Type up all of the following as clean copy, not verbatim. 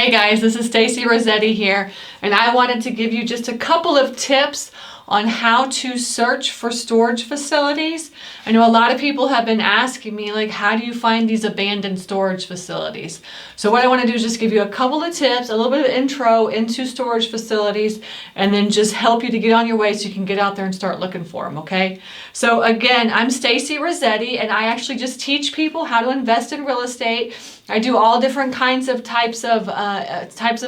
Hey guys, this is Stacy Rossetti here, and I wanted to give you just a couple of tips on how to search for storage facilities. I know a lot of people have been asking me, like, how do you find these abandoned storage facilities? So what I want to do is just give you a couple of tips, a little bit of intro into storage facilities, and then just help you to get on your way so you can get out there and start looking for them, okay? So again, I'm Stacy Rossetti, and I actually just teach people how to invest in real estate. I do all different kinds of types of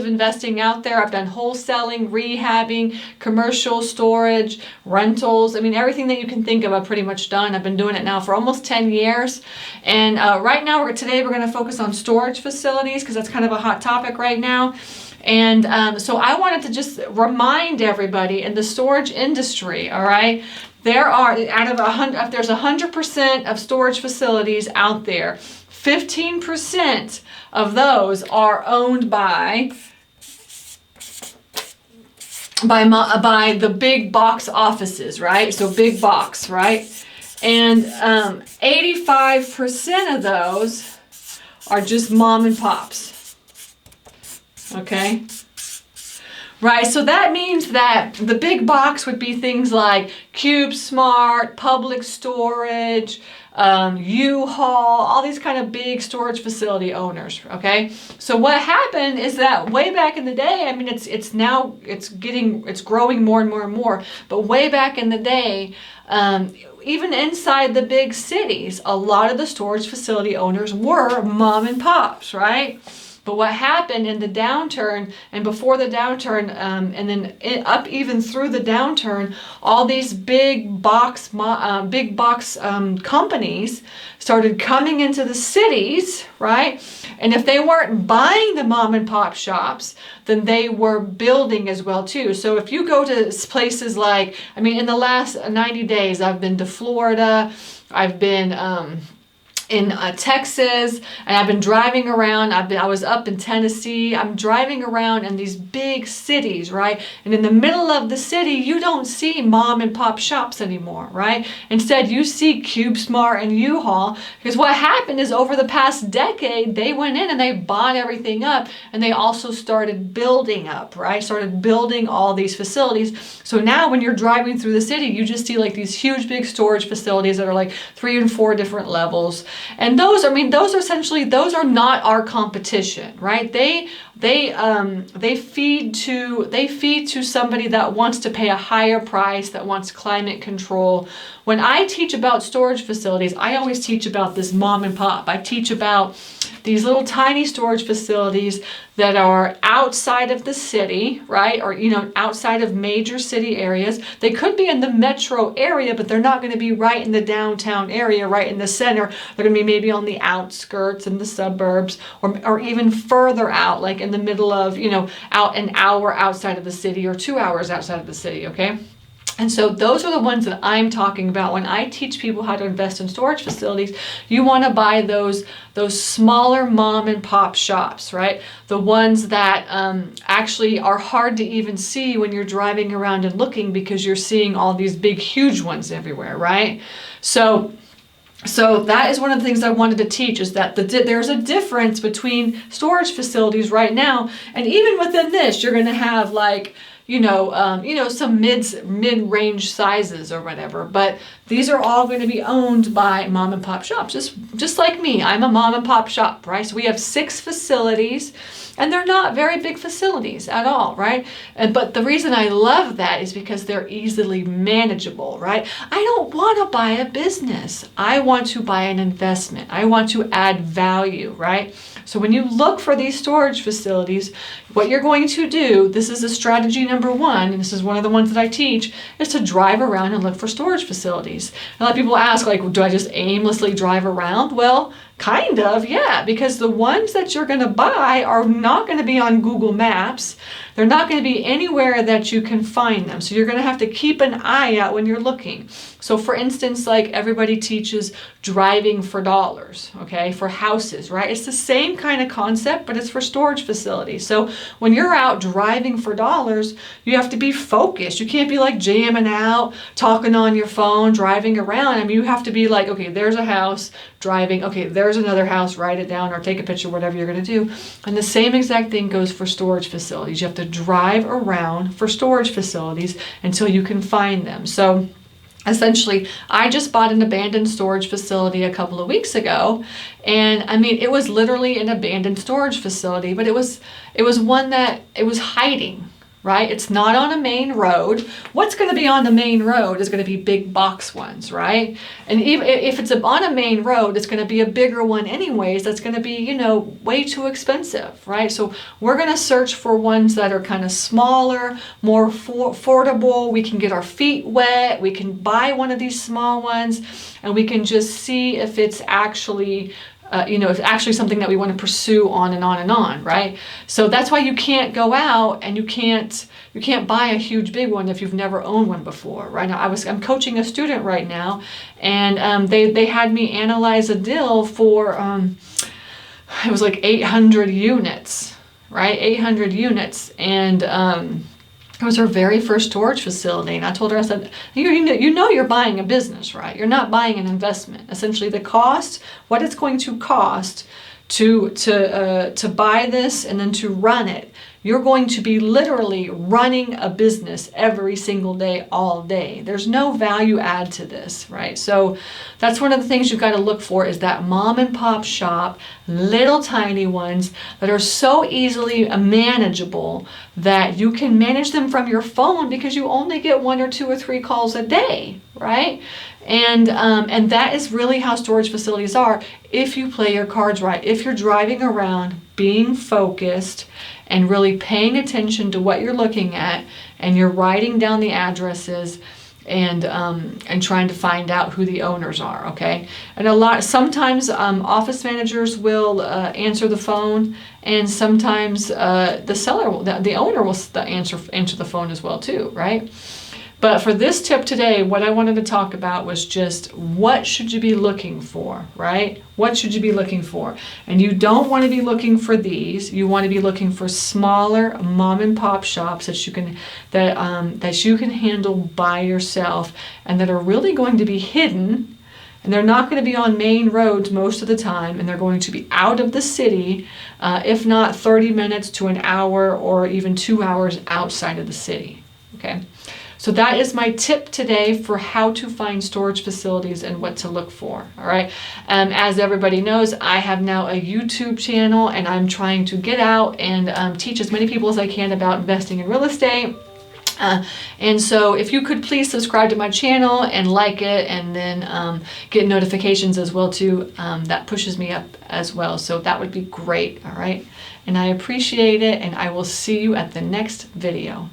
investing out there. I've done wholesaling, rehabbing, commercial storage, rentals. I mean, everything that you can think of, I've pretty much done. I've been doing it now for almost 10 years. And right now, today we're going to focus on storage facilities because that's kind of a hot topic right now. And so I wanted to just remind everybody in the storage industry, all right, there are, out of 100, if there's 100% of storage facilities out there, 15% of those are owned by the big box offices, right? So big box, right? And 85% of those are just mom and pops. Okay? Right, so that means that the big box would be things like CubeSmart, Public Storage, U-Haul, all these kind of big storage facility owners, okay? So what happened is that way back in the day, I mean, it's growing more and more and more, but way back in the day, even inside the big cities, a lot of the storage facility owners were mom and pops, right? But what happened in the downturn and before the downturn, and then up even through the downturn, all these big box companies started coming into the cities, right? And if they weren't buying the mom and pop shops, then they were building as well too. So if you go to places like, I mean, in the last 90 days, I've been to Florida, I've been in Texas, and I've been driving around. I was up in Tennessee. I'm driving around in these big cities, right? And in the middle of the city, you don't see mom and pop shops anymore, right? Instead, you see CubeSmart and U-Haul, because what happened is over the past decade, they went in and they bought everything up, and they also started building up, right? Started building all these facilities. So now when you're driving through the city, you just see like these huge big storage facilities that are like 3 and 4 different levels. And those are not our competition, right? They feed to somebody that wants to pay a higher price, that wants climate control. When I teach about storage facilities, I always teach about this mom and pop. I teach about these little tiny storage facilities that are outside of the city, right? Or, outside of major city areas. They could be in the metro area, but they're not going to be right in the downtown area, right in the center. They're going to be maybe on the outskirts in the suburbs, or even further out, like in the middle of, out an hour outside of the city or 2 hours outside of the city, okay? And so those are the ones that I'm talking about. When I teach people how to invest in storage facilities, you want to buy those smaller mom and pop shops, right? The ones that actually are hard to even see when you're driving around and looking, because you're seeing all these big, huge ones everywhere, right? So that is one of the things I wanted to teach, is that there's a difference between storage facilities right now. And even within this, you're going to have like, some mid-range sizes or whatever, but these are all going to be owned by mom and pop shops, just like me. I'm a mom and pop shop, right? So we have 6 facilities, and they're not very big facilities at all, right? But the reason I love that is because they're easily manageable, right? I don't want to buy a business. I want to buy an investment. I want to add value, right? So when you look for these storage facilities, what you're going to do, this is a strategy number 1, and this is one of the ones that I teach, is to drive around and look for storage facilities. A lot of people ask, like, do I just aimlessly drive around? Well, kind of, yeah, because the ones that you're going to buy are not going to be on Google Maps. They're not going to be anywhere that you can find them. So you're going to have to keep an eye out when you're looking. So for instance, like everybody teaches driving for dollars, okay, for houses, right? It's the same kind of concept, but it's for storage facilities. So when you're out driving for dollars, you have to be focused. You can't be like jamming out, talking on your phone, driving around. I mean, you have to be like, okay, there's a house, driving, okay, there's there's another house, write it down or take a picture, whatever you're going to do. And the same exact thing goes for storage facilities. You have to drive around for storage facilities until you can find them. So essentially, I just bought an abandoned storage facility a couple of weeks ago, and I mean, it was literally an abandoned storage facility, but it was one that it was hiding, right? It's not on a main road. What's going to be on the main road is going to be big box ones, right? And even if it's on a main road, it's going to be a bigger one anyways. That's going to be, you know, way too expensive, right? So we're going to search for ones that are kind of smaller, more affordable. We can get our feet wet. We can buy one of these small ones, and we can just see if it's actually it's actually something that we want to pursue on and on and on, right? So that's why you can't go out and you can't buy a huge big one if you've never owned one before, right? Now I'm coaching a student right now, and they had me analyze a deal for it was like 800 units, right? 800 units, and it was her very first storage facility, and I told her, I said, you know you're buying a business, right? You're not buying an investment. Essentially, the cost, what it's going to cost to buy this and then to run it, you're going to be literally running a business every single day, all day. There's no value add to this, right? So that's one of the things you've got to look for, is that mom and pop shop, little tiny ones that are so easily manageable that you can manage them from your phone because you only get 1 or 2 or 3 calls a day, right? And that is really how storage facilities are if you play your cards right. If you're driving around, being focused, and really paying attention to what you're looking at, and you're writing down the addresses and trying to find out who the owners are, okay? And sometimes office managers will answer the phone, and sometimes the owner will answer the phone as well too, right? But for this tip today, what I wanted to talk about was just what should you be looking for, right? What should you be looking for? And you don't want to be looking for these. You want to be looking for smaller mom and pop shops that you can handle by yourself, and that are really going to be hidden, and they're not going to be on main roads most of the time, and they're going to be out of the city, if not 30 minutes to an hour or even 2 hours outside of the city, okay? So that is my tip today for how to find storage facilities and what to look for, all right? As everybody knows, I have now a YouTube channel, and I'm trying to get out and teach as many people as I can about investing in real estate. And so if you could please subscribe to my channel and like it, and then get notifications as well too, that pushes me up as well. So that would be great, all right? And I appreciate it, and I will see you at the next video.